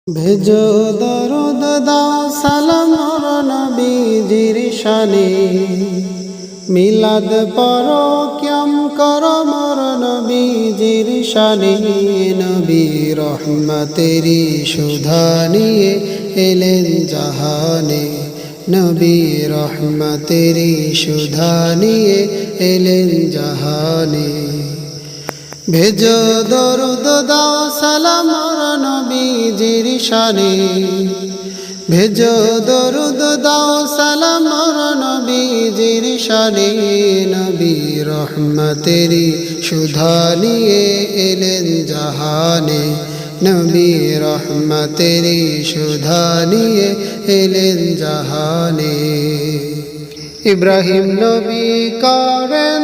ভেজো দরুদ দাও সালাম মোর নবীজির শানে, মিলাদ পড়ো ক্যাম করো মোর নবীজির শানে। নবী রহমতেরি সুধা নিয়ে এলেন জাহানে, নবী রহমতেরি সুধা নিয়ে এলেন জাহানে। ভেজো দরুদ দাও সালাম মোর নবীজির শানে, ভেজো দরুদ দাও সালাম মোর নবীজির শানে। নবী রহমতেরি সুধা নিয়ে এলেন জাহানে, নবী রহমতেরি সুধা নিয়ে এলেন জাহানে। ইব্রাহিম নবী করেন